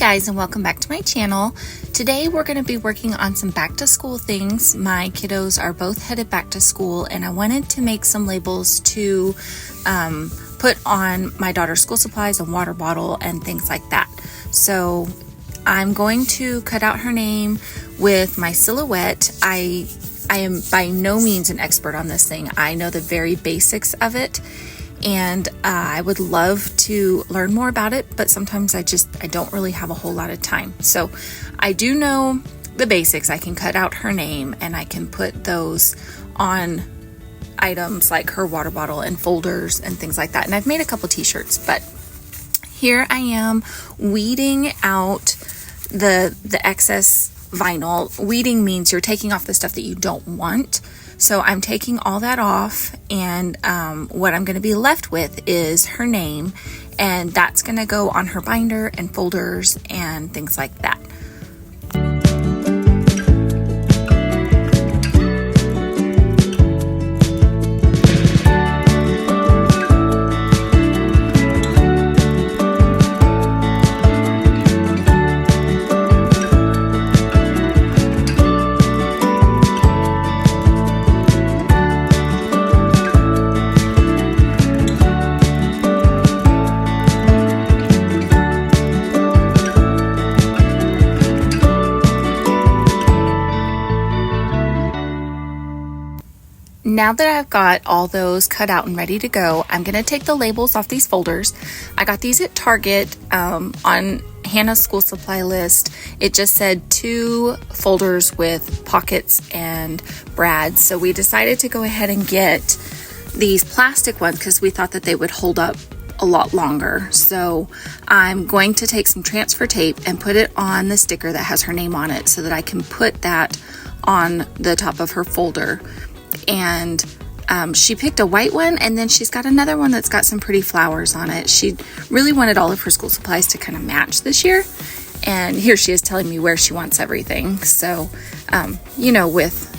guys, and welcome back to my channel. Today we're going to be working on some back to school things. My kiddos are both headed back to school and I wanted to make some labels to put on my daughter's school supplies and water bottle and things like that. So I'm going to cut out her name with my silhouette. I am by no means an expert on this thing. I know the very basics of it. And I would love to learn more about it, but sometimes I don't really have a whole lot of time. So I do know the basics. I can cut out her name and I can put those on items like her water bottle and folders and things like that. And I've made a couple t-shirts, but here I am weeding out the excess vinyl. Weeding means you're taking off the stuff that you don't want. So I'm taking all that off, and what I'm going to be left with is her name, and that's going to go on her binder and folders and things like that. Now that I've got all those cut out and ready to go, I'm going to take the labels off these folders. I got these at Target on Hannah's school supply list. It just said 2 folders with pockets and brads. So we decided to go ahead and get these plastic ones because we thought that they would hold up a lot longer. So I'm going to take some transfer tape and put it on the sticker that has her name on it so that I can put that on the top of her folder. And she picked a white one, and then she's got another one that's got some pretty flowers on it. She really wanted all of her school supplies to kind of match this year, and here she is telling me where she wants everything. So with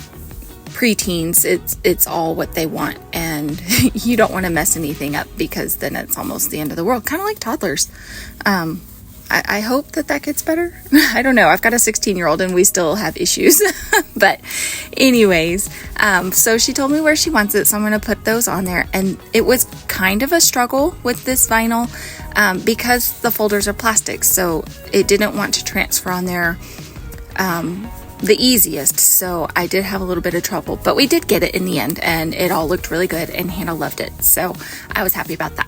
preteens, it's all what they want, and you don't want to mess anything up because then it's almost the end of the world, kind of like toddlers. I hope that gets better. I don't know. I've got a 16-year-old and we still have issues. But anyways, so she told me where she wants it. So I'm going to put those on there. And it was kind of a struggle with this vinyl because the folders are plastic. So it didn't want to transfer on there the easiest. So I did have a little bit of trouble. But we did get it in the end. And it all looked really good. And Hannah loved it. So I was happy about that.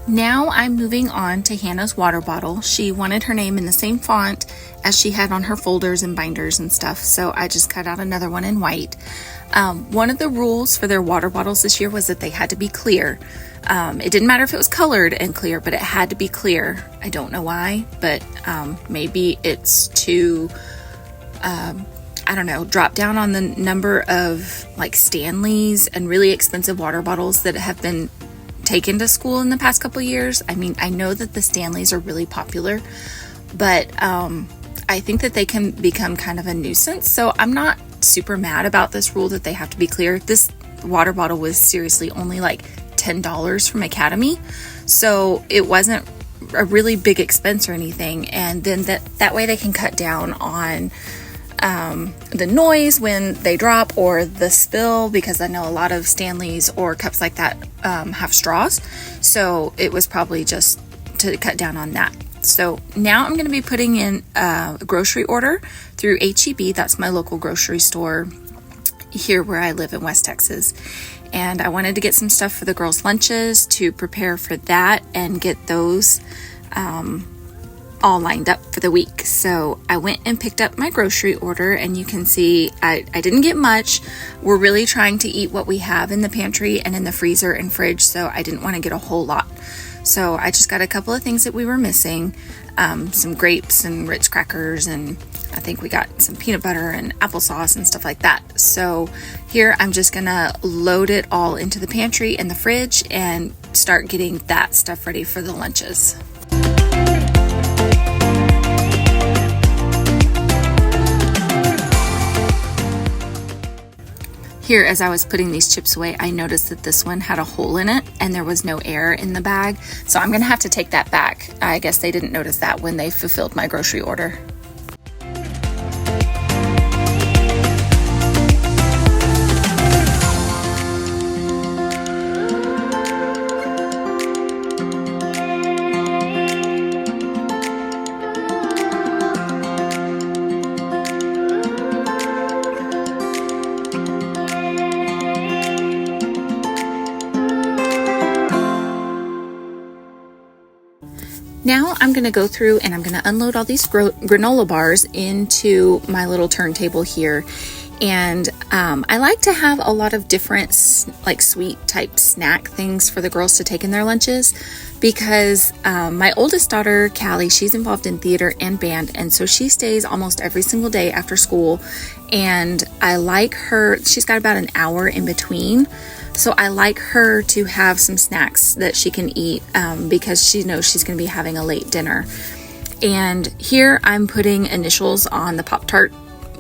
Now I'm moving on to Hannah's water bottle. She wanted her name in the same font as she had on her folders and binders and stuff, so I just cut out another one in white. One of the rules for their water bottles this year was that they had to be clear. It didn't matter if it was colored and clear, but it had to be clear. I don't know why, but maybe it's to, drop down on the number of like Stanleys and really expensive water bottles that have been taken to school in the past couple years. I mean, I know that the Stanleys are really popular, but I think that they can become kind of a nuisance. So I'm not super mad about this rule that they have to be clear. This water bottle was seriously only like $10 from Academy. So it wasn't a really big expense or anything. And then that way they can cut down on the noise when they drop or the spill, because I know a lot of Stanleys or cups like that have straws. So it was probably just to cut down on that. So now I'm going to be putting in a grocery order through HEB. That's my local grocery store here where I live in West Texas. and I wanted to get some stuff for the girls' lunches to prepare for that and get those all lined up for the week. So I went and picked up my grocery order, and you can see I didn't get much. We're really trying to eat what we have in the pantry and in the freezer and fridge, so I didn't want to get a whole lot. So I just got a couple of things that we were missing, some grapes and Ritz crackers, and I think we got some peanut butter and applesauce and stuff like that. So here I'm just gonna load it all into the pantry and the fridge and start getting that stuff ready for the lunches. Here, as I was putting these chips away, I noticed that this one had a hole in it and there was no air in the bag. So I'm gonna have to take that back. I guess they didn't notice that when they fulfilled my grocery order. Now I'm going to go through and I'm going to unload all these granola bars into my little turntable here. And I like to have a lot of different like sweet type snack things for the girls to take in their lunches, because my oldest daughter, Callie, she's involved in theater and band, and so she stays almost every single day after school. And I like her, she's got about an hour in between. So I like her to have some snacks that she can eat because she knows she's going to be having a late dinner. And here I'm putting initials on the Pop-Tart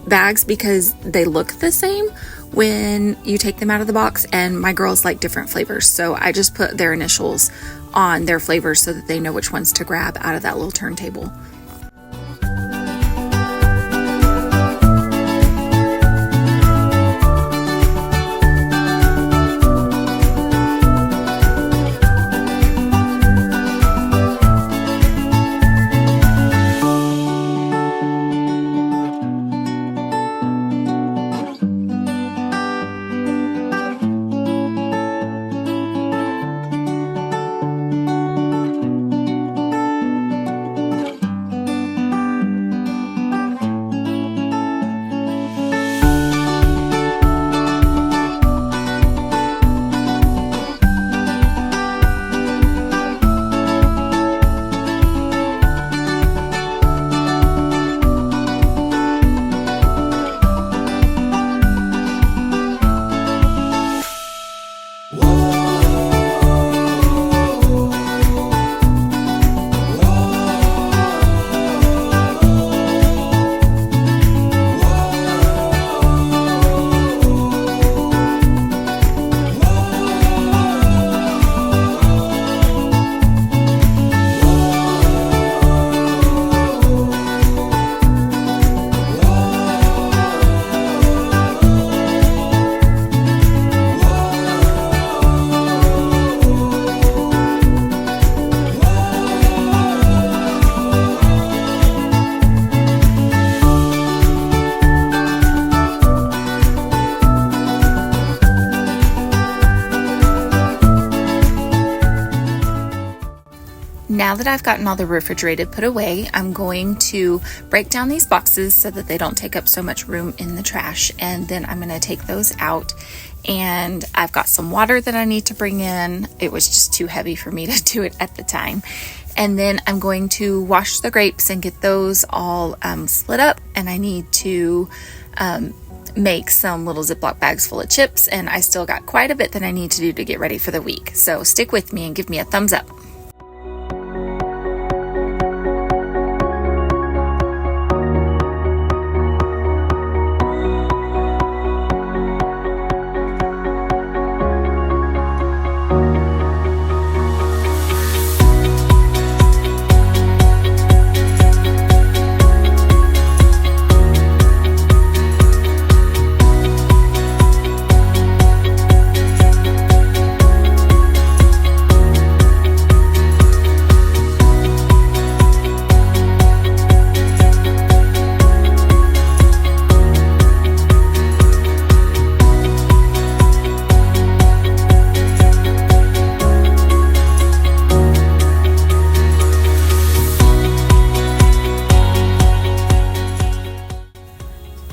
bags because they look the same when you take them out of the box, and my girls like different flavors. So I just put their initials on their flavors so that they know which ones to grab out of that little turntable. Now that I've gotten all the refrigerated put away, I'm going to break down these boxes so that they don't take up so much room in the trash, and then I'm going to take those out. And I've got some water that I need to bring in. It was just too heavy for me to do it at the time. And then I'm going to wash the grapes and get those all split up, and I need to make some little Ziploc bags full of chips, and I still got quite a bit that I need to do to get ready for the week. So stick with me and give me a thumbs up.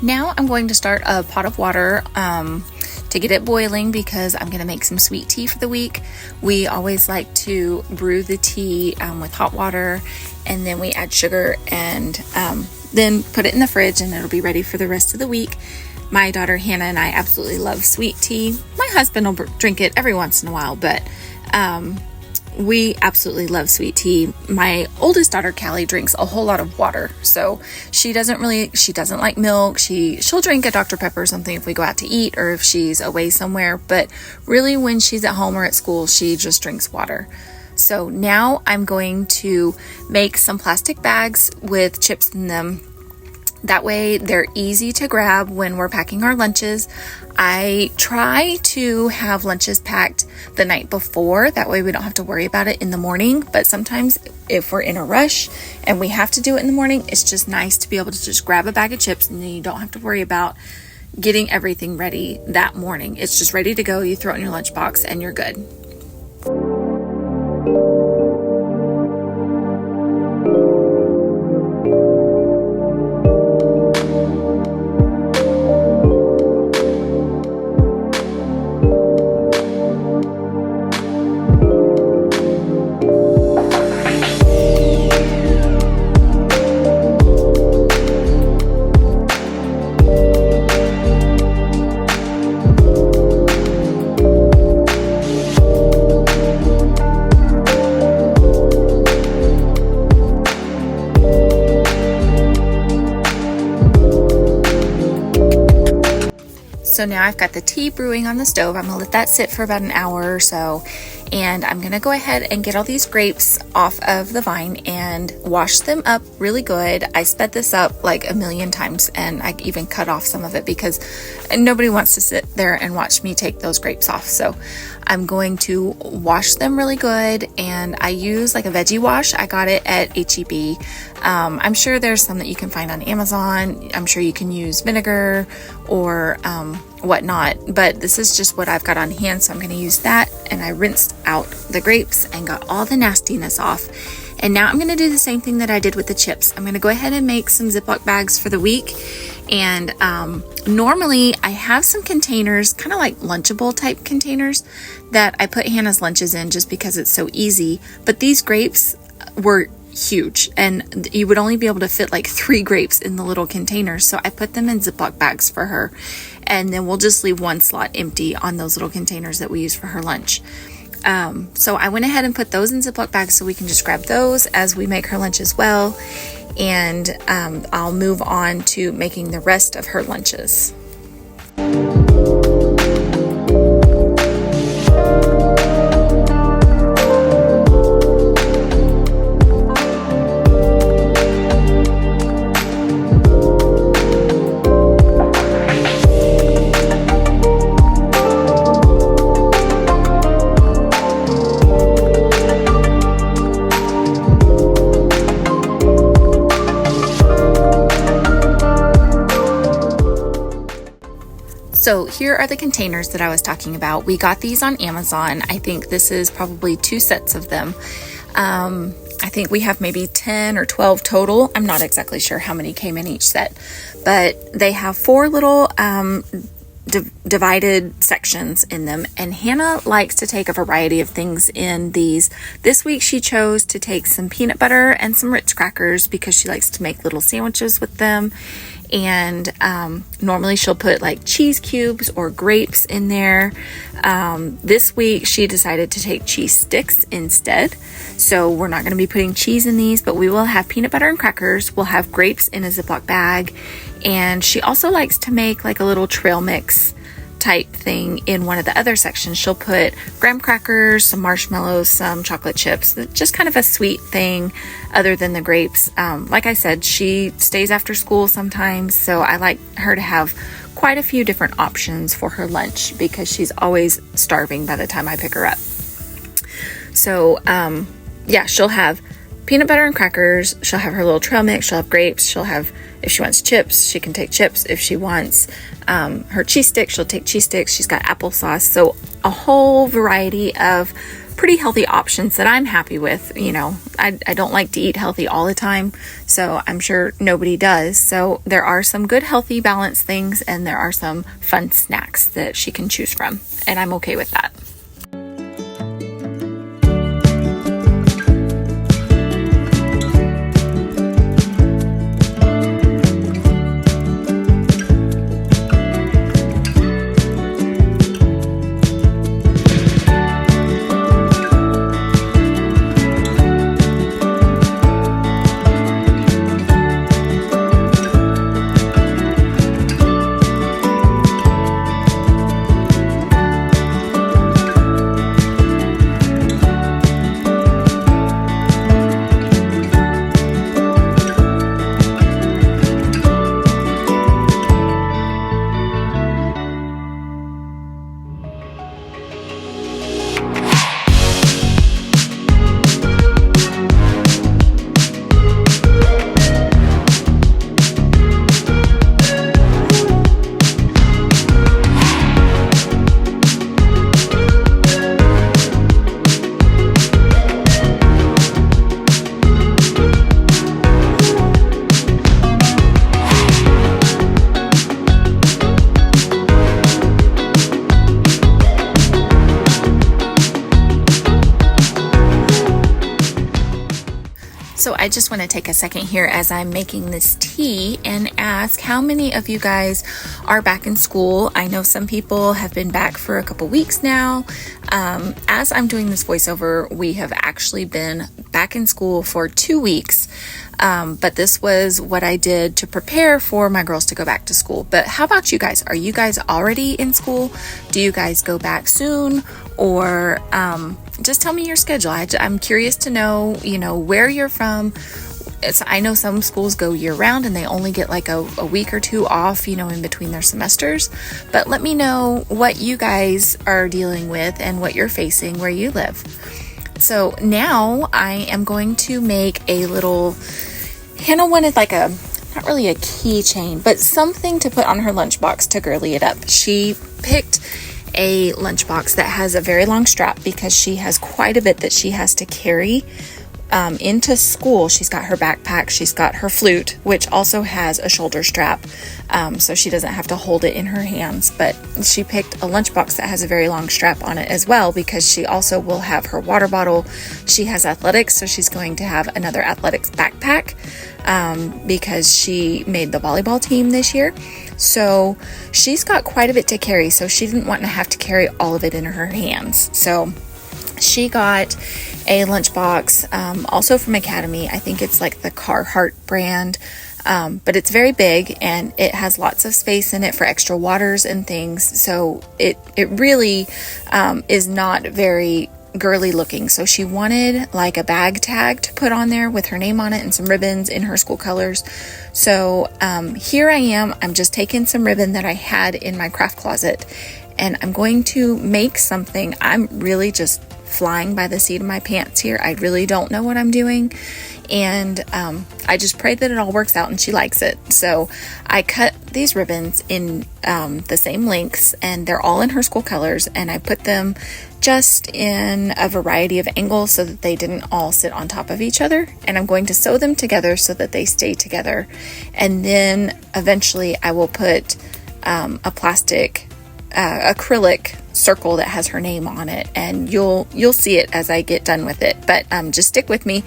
Now I'm going to start a pot of water to get it boiling because I'm going to make some sweet tea for the week. We always like to brew the tea with hot water, and then we add sugar and then put it in the fridge, and it'll be ready for the rest of the week. My daughter Hannah and I absolutely love sweet tea. My husband will drink it every once in a while, but we absolutely love sweet tea. My oldest daughter, Callie, drinks a whole lot of water. So she doesn't like milk. She'll drink a Dr. Pepper or something if we go out to eat or if she's away somewhere. But really when she's at home or at school, she just drinks water. So now I'm going to make some plastic bags with chips in them. That way they're easy to grab when we're packing our lunches. I try to have lunches packed the night before. That way we don't have to worry about it in the morning. But sometimes if we're in a rush and we have to do it in the morning, it's just nice to be able to just grab a bag of chips and then you don't have to worry about getting everything ready that morning. It's just ready to go. You throw it in your lunchbox and you're good. So now I've got the tea brewing on the stove. I'm gonna let that sit for about an hour or so. And I'm gonna go ahead and get all these grapes off of the vine and wash them up really good. I sped this up like a million times and I even cut off some of it because nobody wants to sit there and watch me take those grapes off. So I'm going to wash them really good, and I use like a veggie wash. I got it at H-E-B. I'm sure there's some that you can find on Amazon. I'm sure you can use vinegar or whatnot, but this is just what I've got on hand, so I'm going to use that. And I rinsed out the grapes and got all the nastiness off. And now I'm going to do the same thing that I did with the chips. I'm going to go ahead and make some Ziploc bags for the week. And normally I have some containers, kind of like Lunchable type containers, that I put Hannah's lunches in just because it's so easy. But these grapes were huge and you would only be able to fit like 3 grapes in the little containers. So I put them in Ziploc bags for her. And then we'll just leave one slot empty on those little containers that we use for her lunch. So I went ahead and put those in Ziploc bags so we can just grab those as we make her lunch as well. And I'll move on to making the rest of her lunches. So here are the containers that I was talking about. We got these on Amazon. I think this is probably 2 sets of them. I think we have maybe 10 or 12 total. I'm not exactly sure how many came in each set, but they have 4 little divided sections in them. And Hannah likes to take a variety of things in these. This week she chose to take some peanut butter and some Ritz crackers because she likes to make little sandwiches with them. And normally she'll put like cheese cubes or grapes in there. This week she decided to take cheese sticks instead. So we're not going to be putting cheese in these, but we will have peanut butter and crackers. We'll have grapes in a Ziploc bag. And she also likes to make like a little trail mix type thing in one of the other sections. She'll put graham crackers, some marshmallows, some chocolate chips, just kind of a sweet thing other than the grapes. Like I said, she stays after school sometimes, so I like her to have quite a few different options for her lunch because she's always starving by the time I pick her up. So yeah, she'll have peanut butter and crackers. She'll have her little trail mix. She'll have grapes. She'll have, if she wants chips, she can take chips. If she wants her cheese sticks, she'll take cheese sticks. She's got applesauce. So a whole variety of pretty healthy options that I'm happy with. You know, I don't like to eat healthy all the time, so I'm sure nobody does. So there are some good, healthy, balanced things, and there are some fun snacks that she can choose from, and I'm okay with that. So I just want to take a second here as I'm making this tea and ask how many of you guys are back in school. I know some people have been back for a couple weeks now. As I'm doing this voiceover, we have actually been back in school for 2 weeks. But this was what I did to prepare for my girls to go back to school. But how about you guys? Are you guys already in school? Do you guys go back soon? Or just tell me your schedule. I'm curious to know, where you're from. I know some schools go year round and they only get like a week or two off, in between their semesters. But let me know what you guys are dealing with and what you're facing where you live. So now I am going to make a little, Hannah wanted like not really a keychain, but something to put on her lunchbox to girly it up. She picked a lunchbox that has a very long strap because she has quite a bit that she has to carry into school. She's got her backpack, she's got her flute, which also has a shoulder strap, so she doesn't have to hold it in her hands. But she picked a lunchbox that has a very long strap on it as well because she also will have her water bottle. She has athletics, so she's going to have another athletics backpack because she made the volleyball team this year. So she's got quite a bit to carry, so she didn't want to have to carry all of it in her hands. So she got a lunchbox, also from Academy. I think it's like the Carhartt brand, but it's very big and it has lots of space in it for extra waters and things. So it really is not very girly looking. So she wanted like a bag tag to put on there with her name on it and some ribbons in her school colors. So here I am. I'm just taking some ribbon that I had in my craft closet and I'm going to make something. I'm really just flying by the seat of my pants here. I really don't know what I'm doing. And I just pray that it all works out and she likes it. So I cut these ribbons in the same lengths and they're all in her school colors. And I put them just in a variety of angles so that they didn't all sit on top of each other. And I'm going to sew them together so that they stay together. And then eventually I will put a plastic acrylic circle that has her name on it, and you'll see it as I get done with it. But just stick with me.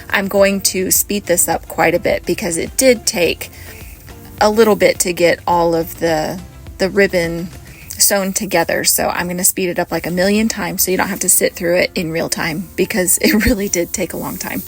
I'm going to speed this up quite a bit because it did take a little bit to get all of the ribbon sewn together. So I'm going to speed it up like a million times so you don't have to sit through it in real time because it really did take a long time.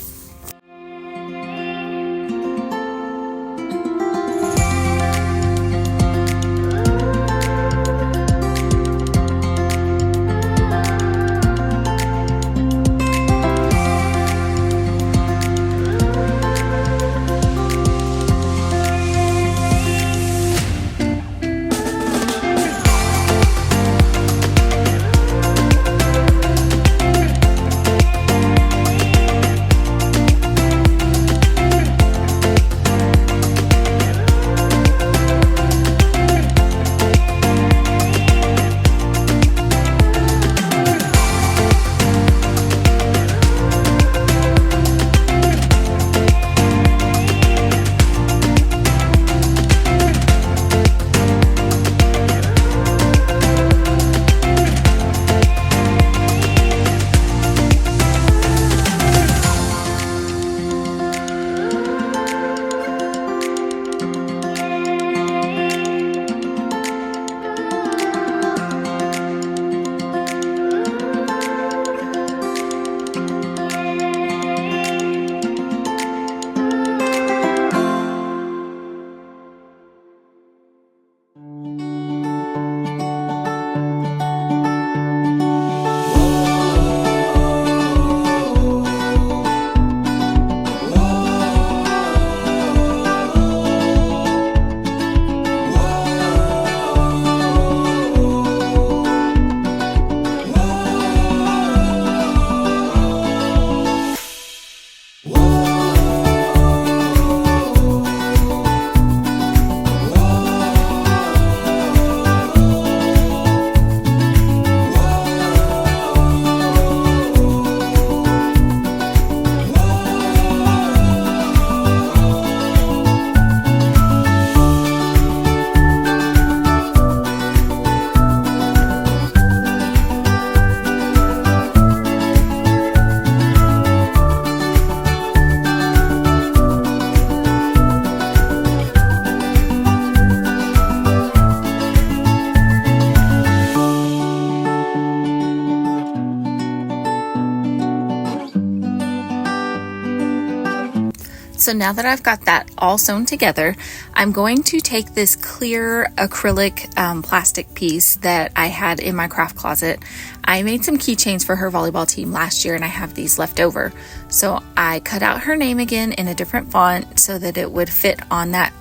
So now that I've got that all sewn together, I'm going to take this clear acrylic plastic piece that I had in my craft closet. I made some keychains for her volleyball team last year and I have these left over. So I cut out her name again in a different font so that it would fit on that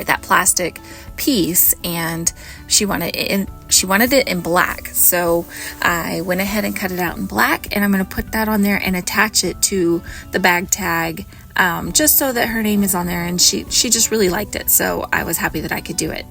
that plastic piece, and she wanted it in black. So I went ahead and cut it out in black, and I'm going to put that on there and attach it to the bag tag, just so that her name is on there, and she just really liked it. So I was happy that I could do it.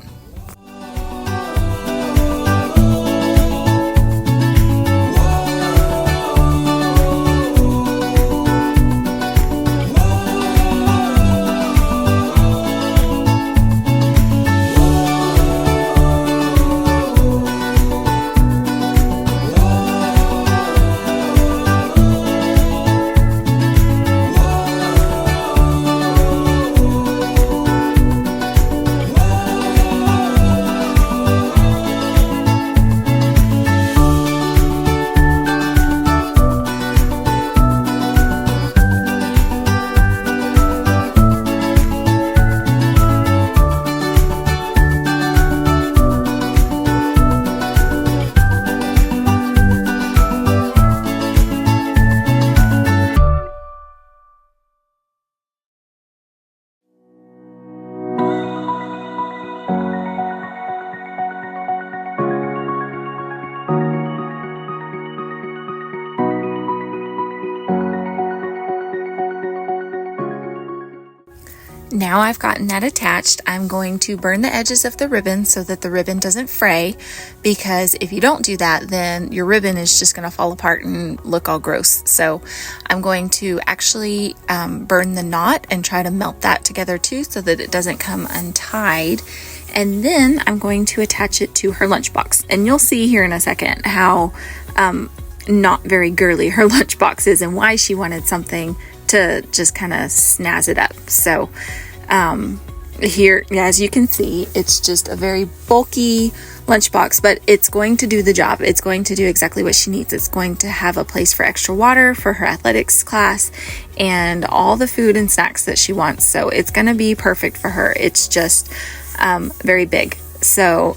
Now I've gotten that attached, I'm going to burn the edges of the ribbon so that the ribbon doesn't fray, because if you don't do that, then your ribbon is just going to fall apart and look all gross. So I'm going to actually burn the knot and try to melt that together too so that it doesn't come untied. And then I'm going to attach it to her lunchbox. And you'll see here in a second how not very girly her lunchbox is and why she wanted something to just kind of snazz it up. So here, as you can see, it's just a very bulky lunchbox, but it's going to do the job. It's going to do exactly what she needs. It's going to have a place for extra water for her athletics class and all the food and snacks that she wants. So it's going to be perfect for her. It's just very big. So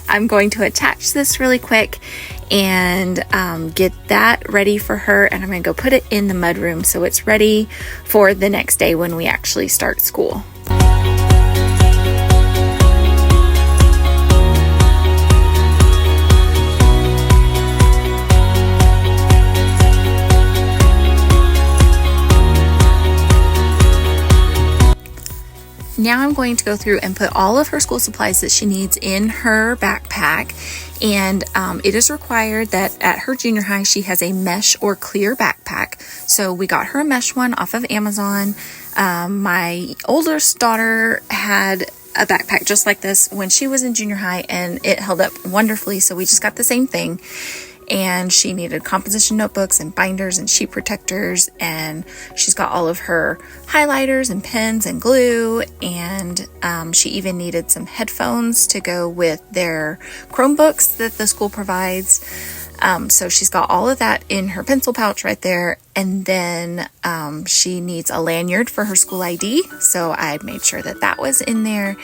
I'm going to attach this really quick and get that ready for her, and I'm going to go put it in the mudroom so it's ready for the next day when we actually start school. Now I'm going to go through and put all of her school supplies that she needs in her backpack, and it is required that at her junior high she has a mesh or clear backpack. So we got her a mesh one off of Amazon. My oldest daughter had a backpack just like this when she was in junior high, and it held up wonderfully, so we just got the same thing. And she needed composition notebooks and binders and sheet protectors, and she's got all of her highlighters and pens and glue, and she even needed some headphones to go with their Chromebooks that the school provides. So she's got all of that in her pencil pouch right there. And then she needs a lanyard for her school ID. So I had made sure that that was in there.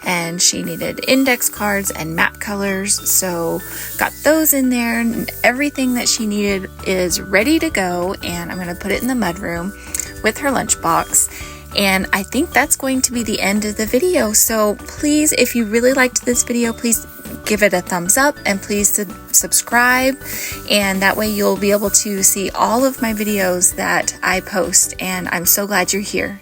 And she needed index cards and map colors. So got those in there. And everything that she needed is ready to go. And I'm going to put it in the mudroom with her lunchbox. And I think that's going to be the end of the video. So please, if you really liked this video, please give it a thumbs up and please subscribe, and that way you'll be able to see all of my videos that I post. And I'm so glad you're here.